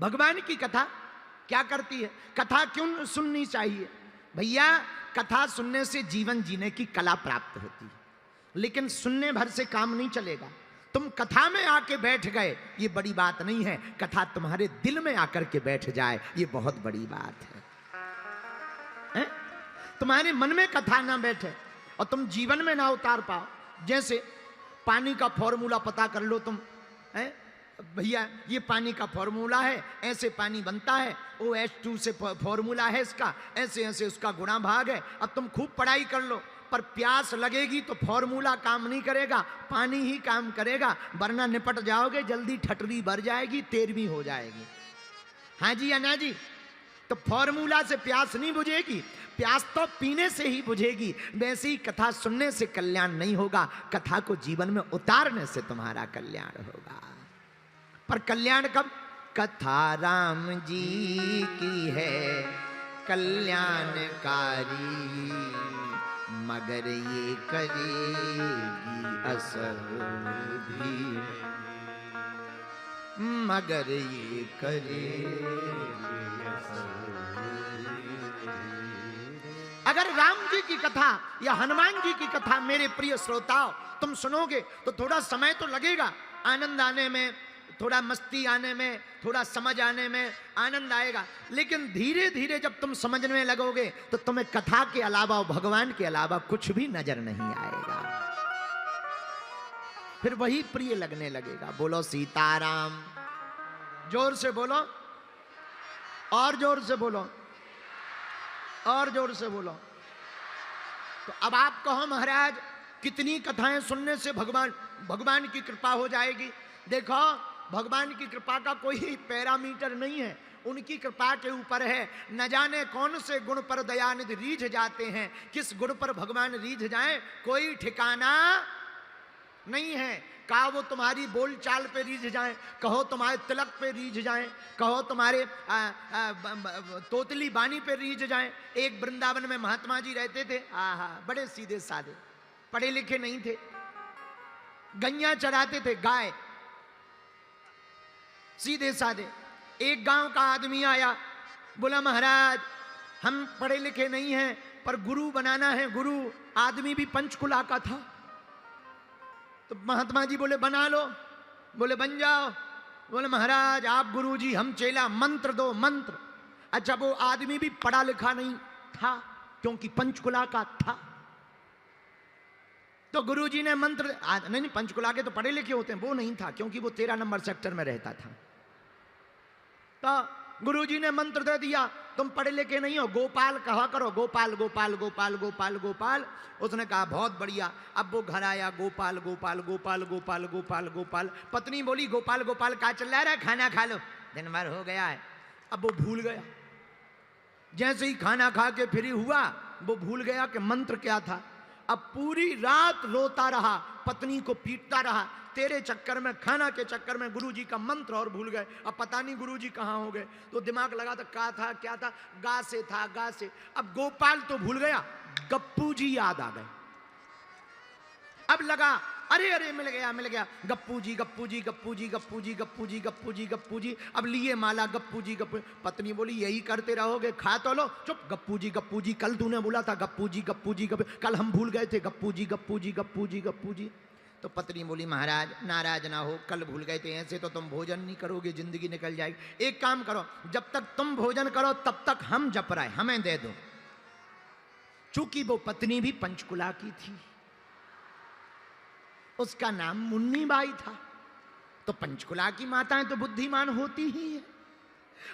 भगवान की कथा क्या करती है? कथा क्यों सुननी चाहिए? भैया कथा सुनने से जीवन जीने की कला प्राप्त होती है, लेकिन सुनने भर से काम नहीं चलेगा। तुम कथा में आके बैठ गए ये बड़ी बात नहीं है, कथा तुम्हारे दिल में आकर के बैठ जाए ये बहुत बड़ी बात है? तुम्हारे मन में कथा ना बैठे और तुम जीवन में ना उतार पाओ। जैसे पानी का फॉर्मूला पता कर लो तुम, है भैया ये पानी का फॉर्मूला है, ऐसे पानी बनता है, OH2 से फॉर्मूला है इसका, ऐसे ऐसे उसका गुणा भाग है। अब तुम खूब पढ़ाई कर लो, पर प्यास लगेगी तो फॉर्मूला काम नहीं करेगा, पानी ही काम करेगा, वरना निपट जाओगे, जल्दी ठटरी भर जाएगी, 13वीं हो जाएगी। हाँ जी या ना जी? तो फॉर्मूला से प्यास नहीं बुझेगी, प्यास तो पीने से ही बुझेगी। वैसे ही कथा सुनने से कल्याण नहीं होगा, कथा को जीवन में उतारने से तुम्हारा कल्याण होगा। पर कल्याण कब? कथा राम जी की है कल्याणकारी, मगर ये करेगी असर भी, मगर ये करेगी असर। अगर राम जी की कथा या हनुमान जी की कथा मेरे प्रिय श्रोताओं तुम सुनोगे तो थोड़ा समय तो लगेगा आनंद आने में, थोड़ा मस्ती आने में, थोड़ा समझ आने में आनंद आएगा, लेकिन धीरे धीरे जब तुम समझने लगोगे तो तुम्हें कथा के अलावा और भगवान के अलावा कुछ भी नजर नहीं आएगा, फिर वही प्रिय लगने लगेगा। बोलो सीताराम, जोर से बोलो, और जोर से बोलो, और जोर से बोलो। तो अब आप कहो महाराज कितनी कथाएं सुनने से भगवान की कृपा हो जाएगी? देखो भगवान की कृपा का कोई पैरामीटर नहीं है, उनकी कृपा के ऊपर है। न जाने कौन से गुण पर दयानिधि रीझ जाते हैं, किस गुण पर भगवान रीझ जाए कोई ठिकाना नहीं है। कहा वो तुम्हारी बोलचाल पे रीझ जाए, कहो तुम्हारे तिलक पे रीझ जाए, कहो तुम्हारे तोतली बानी पे रीझ जाए। एक वृंदावन में महात्मा जी रहते थे, बड़े सीधे साधे, पढ़े लिखे नहीं थे, गैया चराते थे, गाय, सीधे साधे। एक गांव का आदमी आया, बोला महाराज हम पढ़े लिखे नहीं हैं पर गुरु बनाना है, गुरु। आदमी भी पंचकुला का था। तो महात्मा जी बोले बना लो, बोले बन जाओ। बोले महाराज आप गुरु जी, हम चेला, मंत्र दो, मंत्र। अच्छा वो आदमी भी पढ़ा लिखा नहीं था क्योंकि पंचकुला का था। तो गुरुजी ने मंत्र, नहीं पंचकुला के तो पढ़े लिखे होते हैं, वो नहीं था क्योंकि वो 13 नंबर सेक्टर में रहता था। तो गुरुजी ने मंत्र दे दिया, तुम पढ़े लिखे नहीं हो, गोपाल कहा करो, गोपाल गोपाल गोपाल गोपाल गोपाल। उसने कहा बहुत बढ़िया। अब वो घर आया, गोपाल गोपाल गोपाल गोपाल गोपाल गोपाल। पत्नी बोली गोपाल गोपाल क्या चल रहा है, खाना खा लो, दिन भर हो गया है। अब वो भूल गया, जैसे ही खाना खा के फ्री हुआ वो भूल गया कि मंत्र क्या था। अब पूरी रात रोता रहा, पत्नी को पीटता रहा, तेरे चक्कर में, खाना के चक्कर में गुरुजी का मंत्र और भूल गए। अब पता नहीं गुरुजी कहाँ हो गए। तो दिमाग लगा था क्या था क्या था, गा से था, गा से। अब गोपाल तो भूल गया, गप्पू जी याद आ गए। अब लगा अरे अरे मिल गया मिल गया, गप्पू जी गप्पू जी गप्पू जी गप्पू जी गप्पू जी गप्पू जी गप्पू जी। अब लिए माला, गप्पू जी गप्पू। पत्नी बोली यही करते रहोगे, खा तो लो। चुप, गप्पू जी गप्पू जी, कल तूने बोला था गप्पू जी गप्पू जी गप्पू, कल हम भूल गए थे, गप्पू जी गप्पू जी गप्पू जी गप्पू जी। तो पत्नी बोली महाराज नाराज ना हो, कल भूल गए थे, ऐसे तो तुम भोजन नहीं करोगे, जिंदगी निकल जाएगी। एक काम करो, जब तक तुम भोजन करो तब तक हम जप रहे, हमें दे दो। चूंकि वो पत्नी भी पंचकुला की थी, उसका नाम मुन्नी बाई था। तो पंचकुला की माताएं तो बुद्धिमान होती ही है।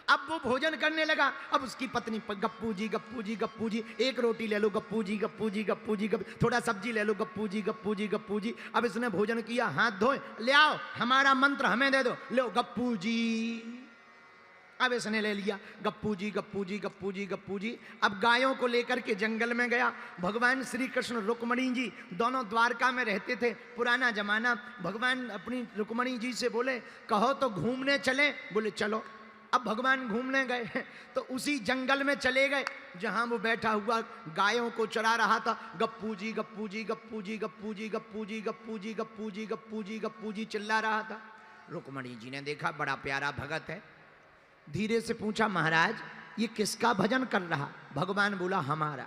अब वो भोजन करने लगा। अब उसकी पत्नी गप्पू जी गप्पू जी गप्पू जी, एक रोटी ले लो गप्पू जी गप्पू जी गप्पू जी, थोड़ा सब्जी ले लो गप्पू जी गप्पू जी गप्पू जी। अब इसने भोजन किया, हाथ धोए, ले आओ हमारा मंत्र हमें दे दो, लो गप्पू जी। अब इसने ले लिया गप्पू जी गप्पू जी गप्पू जी गप्पू जी। अब गायों को लेकर के जंगल में गया। भगवान श्री कृष्ण रुक्मणी जी दोनों द्वारका में रहते थे, पुराना जमाना। भगवान अपनी रुक्मणी जी से बोले कहो तो घूमने चले, बोले चलो। अब भगवान घूमने गए तो उसी जंगल में चले गए जहां वो बैठा हुआ गायों को चरा रहा था। गप्पू जी गप्पू जी गप्पू जी गप्पू जी गप्पू जी गप्पू जी गप्पू जी गप्पू जी गप्पू जी चिल्ला रहा था। रुक्मणी जी ने देखा बड़ा प्यारा भगत है, धीरे से पूछा, महाराज ये किसका भजन कर रहा? भगवान बोला, हमारा।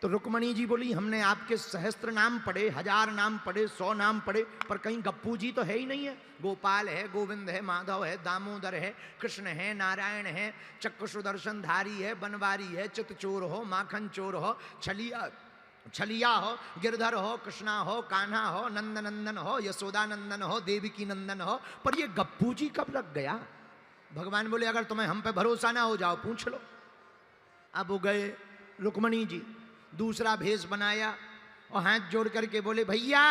तो रुक्मणी जी बोली, हमने आपके सहस्त्र नाम पढ़े, 1000 नाम पढ़े, 100 नाम पढ़े, पर कहीं गप्पू जी तो है ही नहीं है। गोपाल है, गोविंद है, माधव है, दामोदर है, कृष्ण है, नारायण है, चक्र सुदर्शन धारी है, बनवारी है, चितचोर हो, माखन चोर हो, छलिया हो, गिरधर हो, कृष्णा हो, कान्हा हो, नंदनंदन हो, यशोदा नंदन हो, देवकी नंदन हो, पर ये गप्पू जी कब लग गया? भगवान बोले, अगर तुम्हें हम पे भरोसा ना हो, जाओ पूछ लो। अब वो गए रुक्मणी जी, दूसरा भेष बनाया और हाथ जोड़ करके बोले, भैया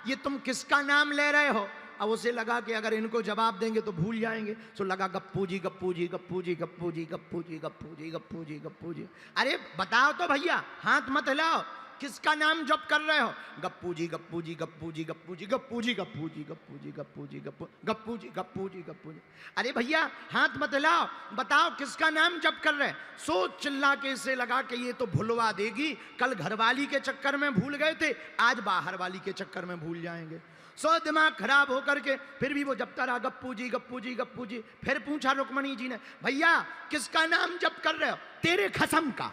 ये तुम किसका नाम ले रहे हो? अब उसे लगा कि अगर इनको जवाब देंगे तो भूल जाएंगे, तो लगा गप्पू जी गप्पू जी गप्पू जी गप्पू जी गप्पू जी गप्पू जी गप्पू जी गप्पू जी। अरे बताओ तो भैया, हाथ मत हिलाओ, किसका नाम जप कर रहे हो? गप्पू जी गप्पू जी गप्पू जी गप्पू जी गप्पू जी गप्पू जी गप्पू जी गप्पू जी गप्पू गप्पू जी गप्पू जी गप्पू जी। अरे भैया हाथ मत हिलाओ, बताओ किसका नाम जप कर रहे? सोच चिल्ला के इसे लगा कि ये तो भुलवा देगी, कल घरवाली के चक्कर में भूल गए थे, आज बाहर वाली के चक्कर में भूल जाएंगे। सो दिमाग खराब होकर के फिर भी वो जपता रहा, गप्पू जी गप्पू जी गप्पू जी। फिर पूछा रुक्मणी जी ने, भैया किसका नाम जप कर रहे हो? तेरे खसम का।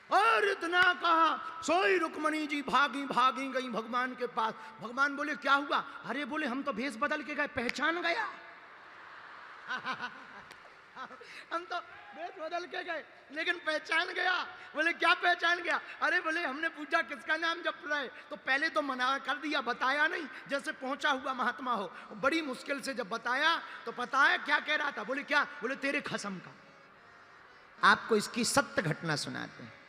और इतना कहा, सोई रुक्मणी जी भागी भागी गई भगवान के पास। भगवान बोले, क्या हुआ? अरे बोले, हम तो भेष बदल के गए, पहचान गया। हम तो भेष बदल के गए लेकिन पहचान गया। बोले, क्या पहचान गया? अरे बोले, हमने पूछा किसका नाम जप रहे, तो पहले तो मना कर दिया, बताया नहीं, जैसे पहुंचा हुआ महात्मा हो। बड़ी मुश्किल से जब बताया तो पता है क्या कह रहा था? बोले, क्या? बोले, तेरे खसम का। आपको इसकी सत्य घटना सुनाते हैं।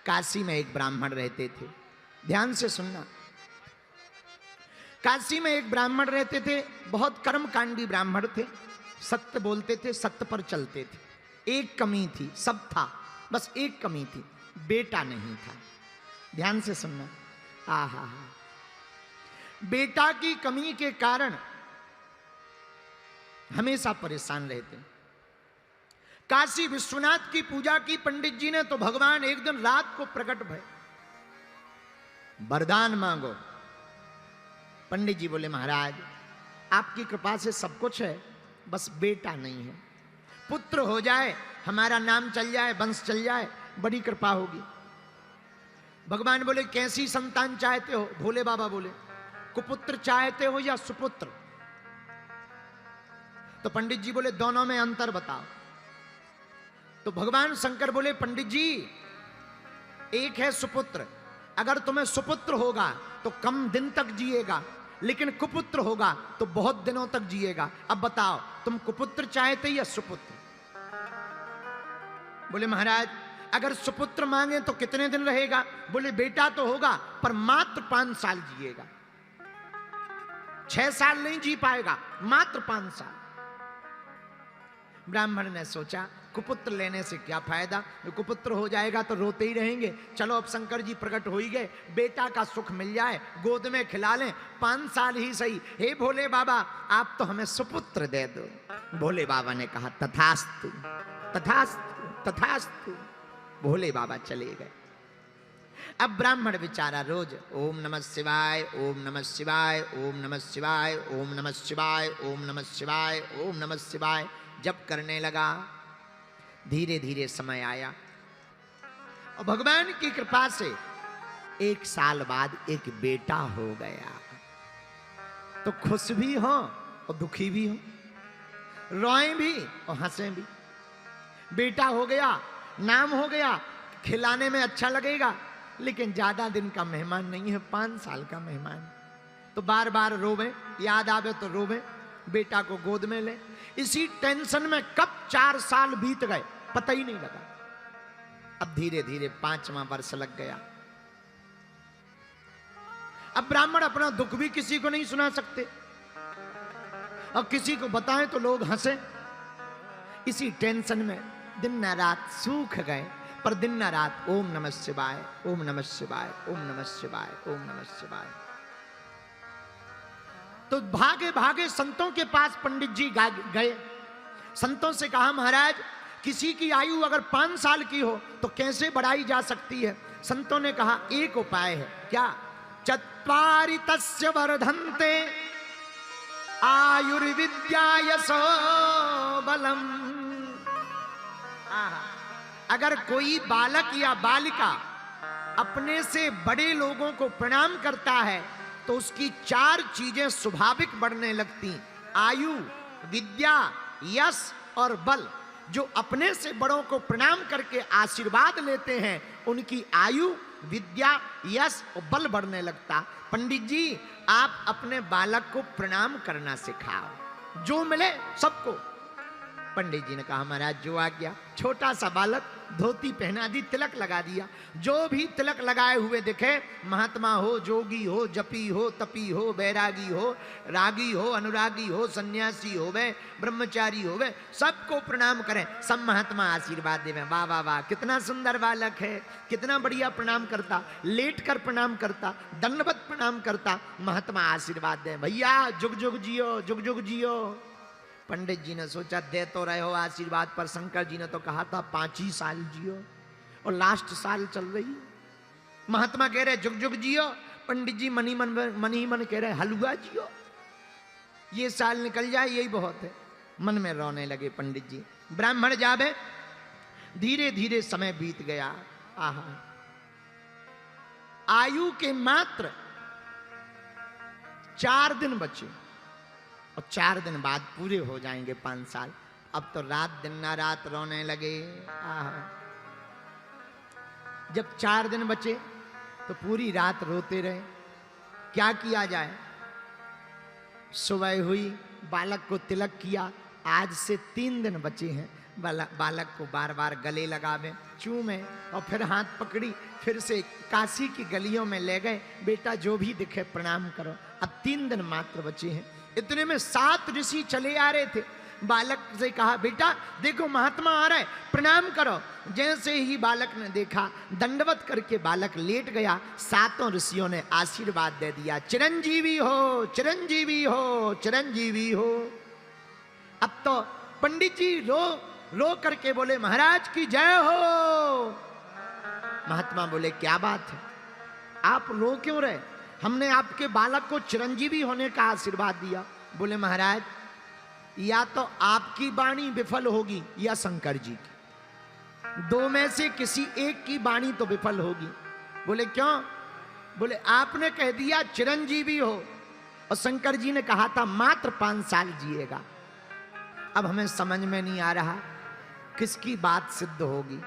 काशी में एक ब्राह्मण रहते थे, ध्यान से सुनना। काशी में एक ब्राह्मण रहते थे, बहुत कर्मकांडी ब्राह्मण थे, सत्य बोलते थे, सत्य पर चलते थे। एक कमी थी, सब था, बस एक कमी थी, बेटा नहीं था। ध्यान से सुनना। आहा, बेटा की कमी के कारण हमेशा परेशान रहते। काशी विश्वनाथ की पूजा की पंडित जी ने, तो भगवान एक दिन रात को प्रकट भय, वरदान मांगो। पंडित जी बोले, महाराज आपकी कृपा से सब कुछ है, बस बेटा नहीं है, पुत्र हो जाए, हमारा नाम चल जाए, वंश चल जाए, बड़ी कृपा होगी। भगवान बोले, कैसी संतान चाहते हो? भोले बाबा बोले, कुपुत्र चाहते हो या सुपुत्र? तो पंडित जी बोले, दोनों में अंतर बताओ। तो भगवान शंकर बोले, पंडित जी एक है सुपुत्र, अगर तुम्हें सुपुत्र होगा तो कम दिन तक जिएगा, लेकिन कुपुत्र होगा तो बहुत दिनों तक जिएगा। अब बताओ तुम कुपुत्र चाहते या सुपुत्र? बोले, महाराज अगर सुपुत्र मांगे तो कितने दिन रहेगा? बोले, बेटा तो होगा पर मात्र 5 साल जिएगा, 6 साल नहीं जी पाएगा, मात्र 5 साल। ब्राह्मण ने सोचा, कुपुत्र लेने से क्या फायदा, कुपुत्र हो जाएगा तो रोते ही रहेंगे, चलो अब शंकर जी प्रकट हो ही गए, बेटा का सुख मिल जाए, गोद में खिला लें, 5 साल ही सही। हे भोले बाबा आप तो हमें सुपुत्र दे दो। भोले बाबा ने कहा, तथास्तु तथास्तु तथास्तु। भोले बाबा चले गए। अब ब्राह्मण बेचारा रोज ओम नमः शिवाय, ओम नमः शिवाय, ओम नमः शिवाय, ओम नमः शिवाय, ओम नमः शिवाय, ओम नमः शिवाय जप करने लगा। धीरे धीरे समय आया और भगवान की कृपा से 1 साल बाद एक बेटा हो गया। तो खुश भी हो और दुखी भी हो, रोए भी और हंसे भी। बेटा हो गया, नाम हो गया, खिलाने में अच्छा लगेगा, लेकिन ज्यादा दिन का मेहमान नहीं है, 5 साल का मेहमान। तो बार बार रोवे, याद आवे तो रोवे, बेटा को गोद में ले। इसी टेंशन में कब 4 साल बीत गए पता ही नहीं लगा। अब धीरे धीरे 5वां वर्ष लग गया। अब ब्राह्मण अपना दुख भी किसी को नहीं सुना सकते, और किसी को बताएं तो लोग हंसे। इसी टेंशन में दिन न रात सूख गए, पर दिन न रात ओम नमः शिवाय, ओम नमः शिवाय, ओम नमः शिवाय, ओम नमः शिवाय। तो भागे भागे संतों के पास पंडित जी गए। संतों से कहा, महाराज किसी की आयु अगर 5 साल की हो तो कैसे बढ़ाई जा सकती है? संतों ने कहा, एक उपाय है। क्या? चत्वारि तस्य वर्धन्ते आयुर्विद्या यशो बलम। अगर कोई बालक या बालिका अपने से बड़े लोगों को प्रणाम करता है तो उसकी 4 चीजें स्वाभाविक बढ़ने लगती, आयु, विद्या, यश और बल। जो अपने से बड़ों को प्रणाम करके आशीर्वाद लेते हैं उनकी आयु, विद्या, यश और बल बढ़ने लगता। पंडित जी आप अपने बालक को प्रणाम करना सिखाओ, जो मिले सबको। पंडित जी ने कहा महाराज जो आ गया। छोटा सा बालक धोती पहना दी, तिलक लगा दिया। जो भी तिलक लगाए हुए दिखे, महात्मा हो, जोगी हो, जपी हो, तपी हो, बैरागी हो, रागी हो, अनुरागी हो, सन्यासी हो वे, ब्रह्मचारी हो वे, सबको प्रणाम करें। सब महात्मा आशीर्वाद देवे। वाह वाह वाह, कितना सुंदर बालक है, कितना बढ़िया प्रणाम करता, लेट कर प्रणाम करता, दंडवत प्रणाम करता। महात्मा आशीर्वाद दे, भैया जुग जुग जियो, जुग जुग जियो। पंडित जी ने सोचा दे तो रहे हो आशीर्वाद, पर शंकर जी ने तो कहा था 5 ही साल जियो और लास्ट साल चल रही। महात्मा कह रहे जुग जुग जियो, पंडित जी मन ही मन कह रहे हलवा जियो, ये साल निकल जाए यही बहुत है। मन में रोने लगे पंडित जी। ब्राह्मण जावे, धीरे धीरे समय बीत गया। आहा, आयु के मात्र 4 दिन बचे और 4 दिन बाद पूरे हो जाएंगे 5 साल। अब तो रात दिन ना रात रोने लगे। जब 4 दिन बचे तो पूरी रात रोते रहे। क्या किया जाए? सुबह हुई, बालक को तिलक किया। आज से 3 दिन बचे हैं। बालक को बार बार गले लगावे, चूमे और फिर हाथ पकड़ी, फिर से काशी की गलियों में ले गए। बेटा जो भी दिखे प्रणाम करो। अब 3 दिन मात्र बचे हैं। इतने में 7 ऋषि चले आ रहे थे। बालक से कहा बेटा देखो महात्मा आ रहे, प्रणाम करो। जैसे ही बालक ने देखा, दंडवत करके बालक लेट गया। 7 ऋषियों ने आशीर्वाद दे दिया, चिरंजीवी हो, चिरंजीवी हो, चिरंजीवी हो। अब तो पंडित जी रो करके बोले महाराज की जय हो। महात्मा बोले क्या बात है, आप रो क्यों रहे? हमने आपके बालक को चिरंजीवी होने का आशीर्वाद दिया। बोले महाराज या तो आपकी वाणी विफल होगी या शंकर जी की, 2 में से किसी एक की वाणी तो विफल होगी। बोले क्यों? बोले आपने कह दिया चिरंजीवी हो और शंकर जी ने कहा था मात्र 5 साल जिएगा। अब हमें समझ में नहीं आ रहा किसकी बात सिद्ध होगी।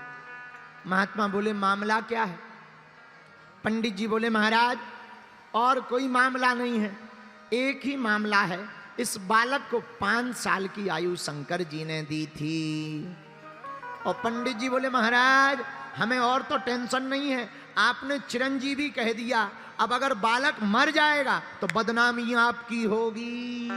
महात्मा बोले मामला क्या है? पंडित जी बोले महाराज और कोई मामला नहीं है, एक ही मामला है। इस बालक को 5 साल की आयु शंकर जी ने दी थी। और पंडित जी बोले महाराज हमें और तो टेंशन नहीं है, आपने चिरंजीवी कह दिया। अब अगर बालक मर जाएगा तो बदनामी आपकी होगी।